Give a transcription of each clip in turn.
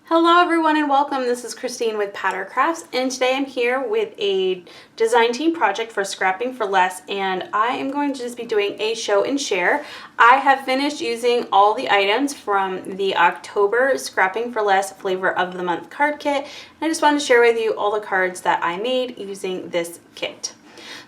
Hello everyone and welcome. This is Christine with Pattern Crafts, and today I'm here with a design team project for Scrapping for Less, and I am going to just be doing a show and share. I have finished using all the items from the October Scrapping for Less Flavor of the Month card kit. I just wanted to share with you all the cards that I made using this kit.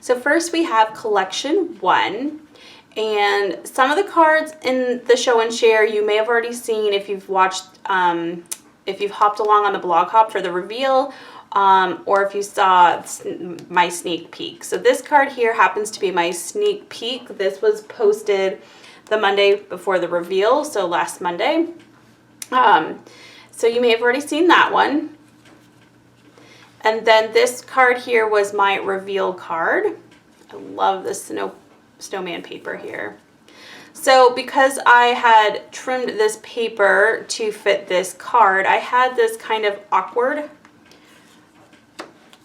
So first we have collection 1. And some of the cards in the show and share you may have already seen if you've watched if you've hopped along on the blog hop for the reveal, or if you saw my sneak peek. So this card here happens to be my sneak peek. This was posted the Monday before the reveal, so last Monday. So you may have already seen that one. And then this card here was my reveal card. I love this snowman paper here. So because I had trimmed this paper to fit this card, I had this kind of awkward,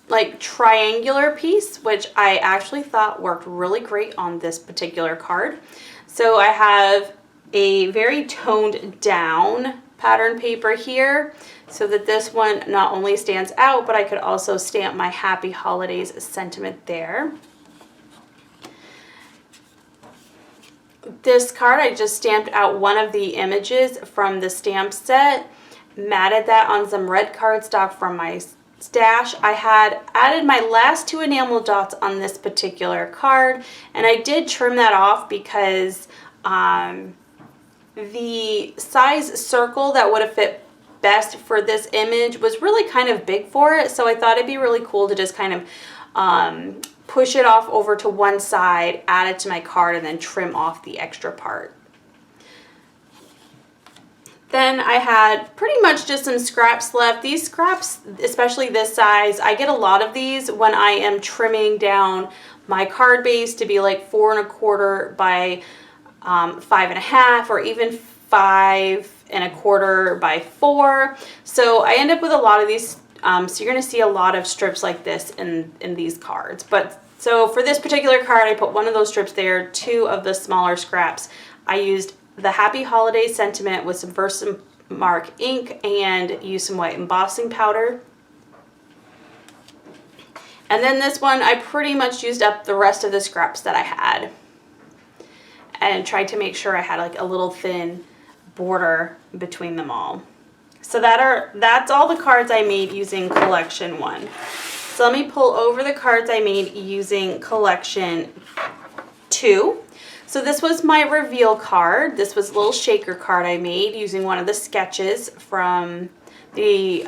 like triangular piece, which I actually thought worked really great on this particular card. So I have a very toned down pattern paper here so that this one not only stands out, but I could also stamp my Happy Holidays sentiment there. This card, I just stamped out one of the images from the stamp set, matted that on some red cardstock from my stash. I had added my last 2 enamel dots on this particular card, and I did trim that off because the size circle that would have fit best for this image was really kind of big for it, so I thought it'd be really cool to just kind of push it off over to one side, add it to my card, and then trim off the extra part. Then I had pretty much just some scraps left. These scraps, especially this size, I get a lot of these when I am trimming down my card base to be like 4 1/4 by 5 1/2, or even 5 1/4 by 4. So I end up with a lot of these. So you're going to see a lot of strips like this in these cards. So for this particular card, I put one of those strips there, 2 of the smaller scraps. I used the Happy Holidays sentiment with some Versamark ink and used some white embossing powder. And then this one, I pretty much used up the rest of the scraps that I had and tried to make sure I had like a little thin border between them all. So that's all the cards I made using collection 1. So let me pull over the cards I made using collection 2. So this was my reveal card. This was a little shaker card I made using one of the sketches from the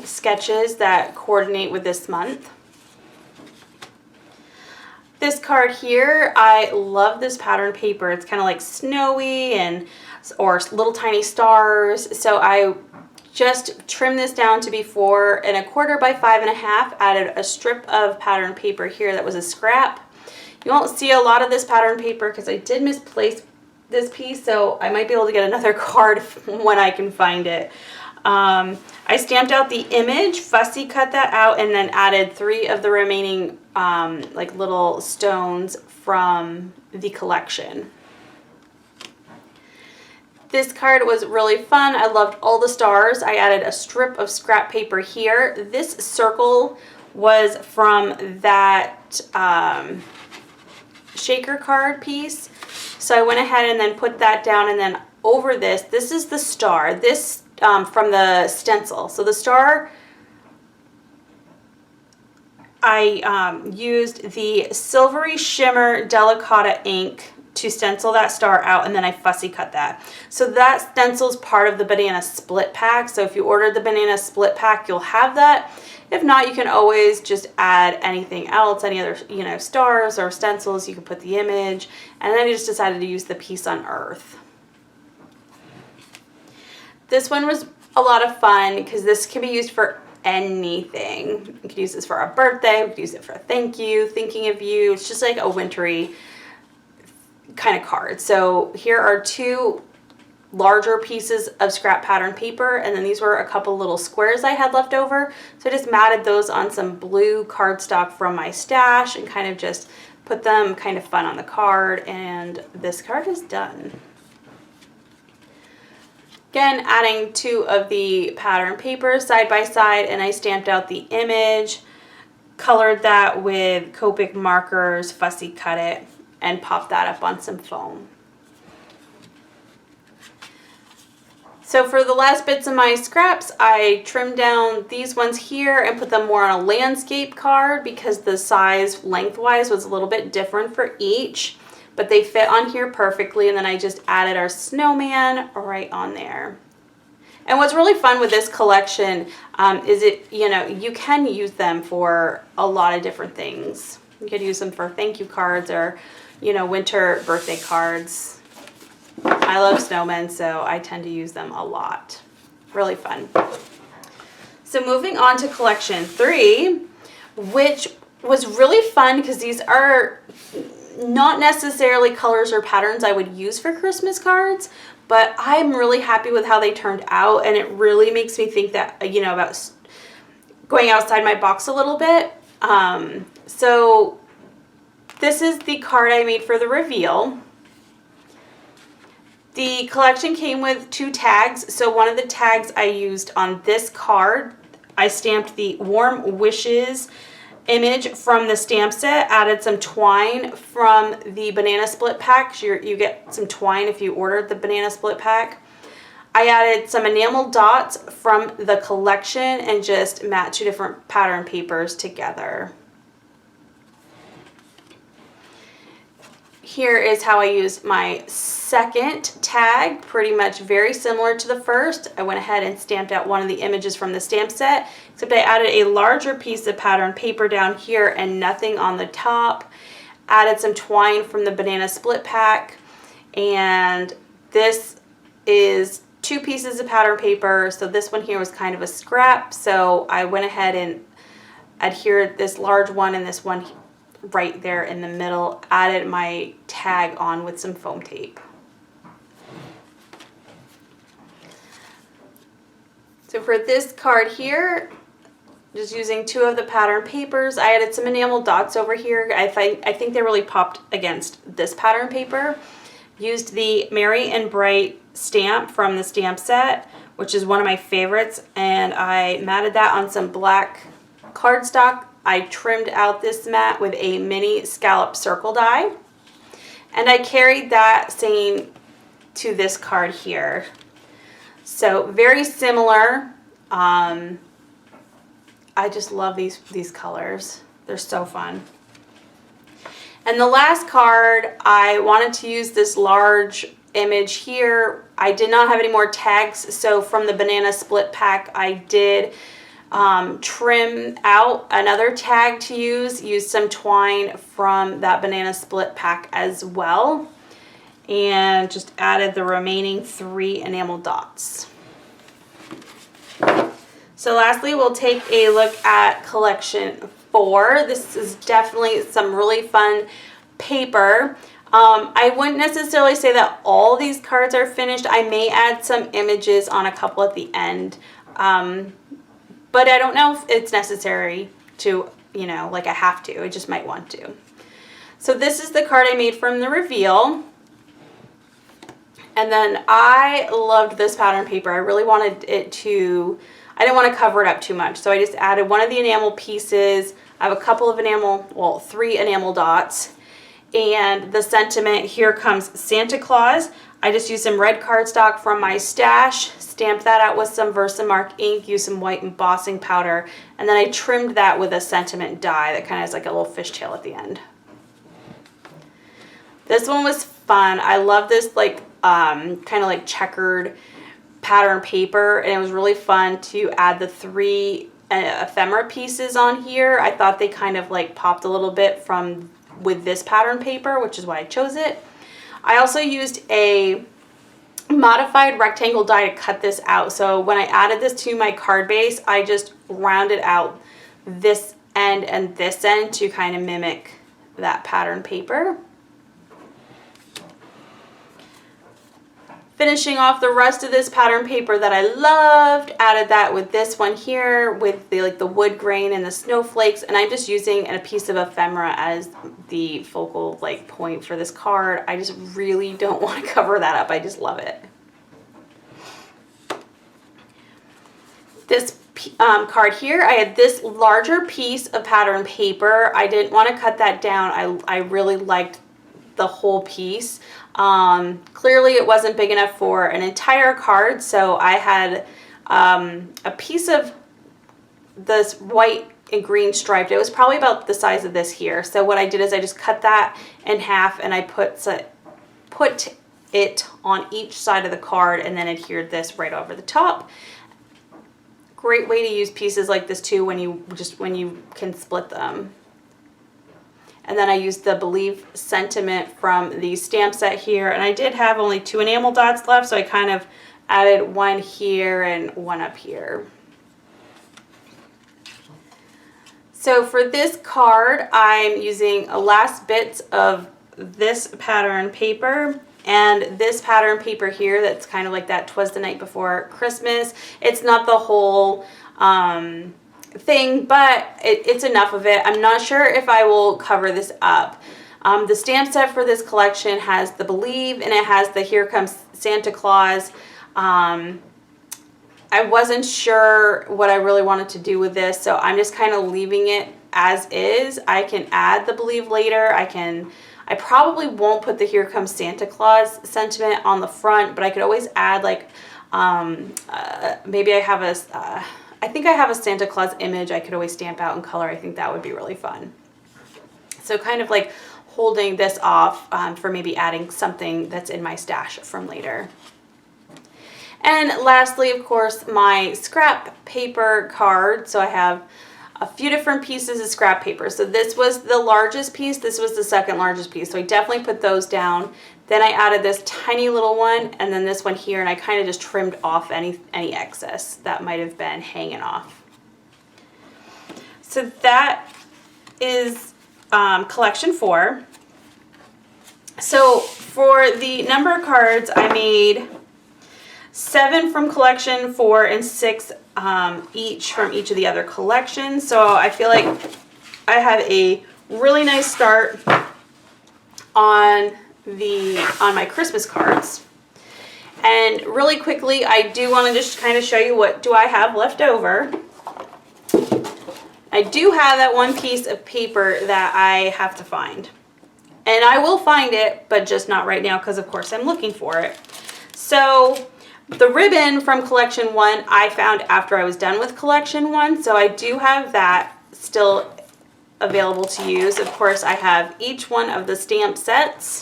sketches that coordinate with this month. This card here, I love this pattern paper. It's kind of like snowy or little tiny stars. So I just trimmed this down to be 4 1/4 by 5 1/2. Added a strip of pattern paper here that was a scrap. You won't see a lot of this pattern paper because I did misplace this piece, so I might be able to get another card when I can find it. I stamped out the image, fussy cut that out, and then added 3 of the remaining like little stones from the collection. This card was really fun. I loved all the stars. I added a strip of scrap paper here. This circle was from that shaker card piece. So I went ahead and then put that down, and then over this is the star. This from the stencil. So the star, I used the Silvery Shimmer Delicata ink to stencil that star out, and then I fussy cut that. So that stencil's part of the banana split pack. So if you ordered the banana split pack, you'll have that. If not, you can always just add anything else, any other, stars or stencils. You can put the image, and then I just decided to use the piece on Earth. This one was a lot of fun because this can be used for anything. You could use this for a birthday. We could use it for a thank you, thinking of you. It's just like a wintry kind of card. So here are 2 larger pieces of scrap pattern paper, and then these were a couple little squares I had left over. So I just matted those on some blue cardstock from my stash and kind of just put them kind of fun on the card, and this card is done. Again, adding 2 of the pattern papers side by side, and I stamped out the image, colored that with Copic markers, fussy cut it, and popped that up on some foam. So for the last bits of my scraps, I trimmed down these ones here and put them more on a landscape card because the size lengthwise was a little bit different for each, but they fit on here perfectly, and then I just added our snowman right on there. And what's really fun with this collection is you can use them for a lot of different things. You could use them for thank you cards or, winter birthday cards. I love snowmen, so I tend to use them a lot. Really fun. So moving on to collection 3, which was really fun because these are not necessarily colors or patterns I would use for Christmas cards, but I'm really happy with how they turned out, and it really makes me think that, about going outside my box a little bit. So this is the card I made for the reveal. The collection came with 2 tags. So one of the tags I used on this card, I stamped the Warm Wishes image from the stamp set, added some twine from the banana split pack. You get some twine if you ordered the banana split pack. I added some enamel dots from the collection and just matched 2 different pattern papers together. Here is how I used my second tag, pretty much very similar to the first. I went ahead and stamped out one of the images from the stamp set, except I added a larger piece of pattern paper down here and nothing on the top. Added some twine from the banana split pack, and this is 2 pieces of pattern paper. So this one here was kind of a scrap, so I went ahead and adhered this large one and this one right there in the middle, added my tag on with some foam tape. So for this card here, just using 2 of the pattern papers, I added some enamel dots over here. I think they really popped against this pattern paper. Used the Merry and Bright stamp from the stamp set, which is one of my favorites, and I matted that on some black cardstock. I trimmed out this mat with a mini scallop circle die, and I carried that same to this card here. So very similar. I just love these colors. They're so fun. And the last card, I wanted to use this large image here. I did not have any more tags, so from the banana split pack, I did trim out another tag to use some twine from that banana split pack as well, and just added the remaining 3 enamel dots. So lastly, we'll take a look at collection 4. This is definitely some really fun paper. I wouldn't necessarily say that all these cards are finished. I may add some images on a couple at the end. But I don't know if it's necessary to, like I have to. I just might want to. So this is the card I made from the reveal. And then I loved this pattern paper. I really wanted it to, I didn't want to cover it up too much. So I just added one of the enamel pieces. I have a couple of 3 enamel dots. And the sentiment, here comes Santa Claus. I just used some red cardstock from my stash, stamped that out with some Versamark ink, used some white embossing powder, and then I trimmed that with a sentiment die that kind of has like a little fishtail at the end. This one was fun. I love this kind of like checkered pattern paper, and it was really fun to add the 3 ephemera pieces on here. I thought they kind of like popped a little bit with this pattern paper, which is why I chose it. I also used a modified rectangle die to cut this out. So when I added this to my card base, I just rounded out this end and this end to kind of mimic that pattern paper. Finishing off the rest of this pattern paper that I loved, added that with this one here with the wood grain and the snowflakes, and I'm just using a piece of ephemera as the focal point for this card. I just really don't want to cover that up. I just love it. this card here, I had this larger piece of pattern paper. I didn't want to cut that down. I really liked the whole piece. Clearly it wasn't big enough for an entire card, so I had a piece of this white and green striped. It was probably about the size of this here. So what I did is I just cut that in half and I put it on each side of the card and then adhered this right over the top. Great way to use pieces like this too when you can split them. And then I used the Believe sentiment from the stamp set here, and I did have only 2 enamel dots left, so I kind of added one here and one up here. So for this card, I'm using last bits of this pattern paper and this pattern paper here that's kind of like that 'Twas the Night Before Christmas. It's not the whole thing, but it's enough of it. I'm not sure if I will cover this up. The stamp set for this collection has the Believe and it has the Here Comes Santa Claus. I wasn't sure what I really wanted to do with this, so I'm just kind of leaving it as is. I can add the Believe later. I probably won't put the Here Comes Santa Claus sentiment on the front, but I could always add like, maybe I think I have a Santa Claus image I could always stamp out in color. I think that would be really fun. So kind of like holding this off for maybe adding something that's in my stash from later. And lastly, of course, my scrap paper card. So I have a few different pieces of scrap paper. So this was the largest piece. This was the second largest piece. So I definitely put those down. Then I added this tiny little one and then this one here, and I kind of just trimmed off any excess that might have been hanging off. So that is collection 4. So for the number cards, I made 7 from collection 4 and 6 each from each of the other collections. So I feel like I have a really nice start on my Christmas cards. And really quickly, I do want to just kind of show you what do I have left over. I do have that one piece of paper that I have to find. And I will find it, but just not right now because of course I'm looking for it. So the ribbon from collection 1 I found after I was done with collection 1, so I do have that still available to use. Of course, I have each one of the stamp sets,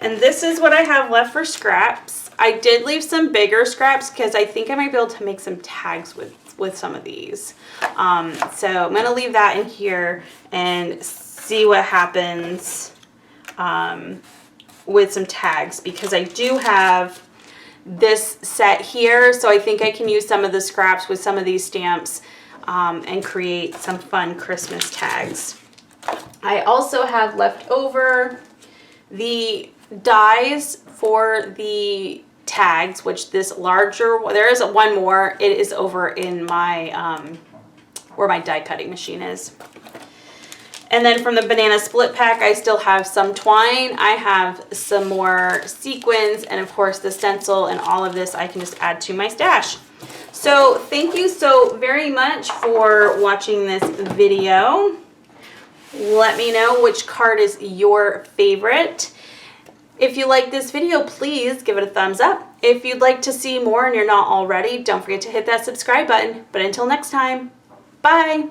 and this is what I have left for scraps. I did leave some bigger scraps because I think I might be able to make some tags with some of these. So I'm going to leave that in here and see what happens with some tags, because I do have this set here, so I think I can use some of the scraps with some of these stamps and create some fun Christmas tags. I also have left over the dies for the tags, which this larger, there is one more, it is over in my, where my die cutting machine is. And then from the banana split pack, I still have some twine. I have some more sequins, and of course the stencil, and all of this I can just add to my stash. So thank you so very much for watching this video. Let me know which card is your favorite. If you like this video, please give it a thumbs up. If you'd like to see more and you're not already, don't forget to hit that subscribe button. But until next time, bye.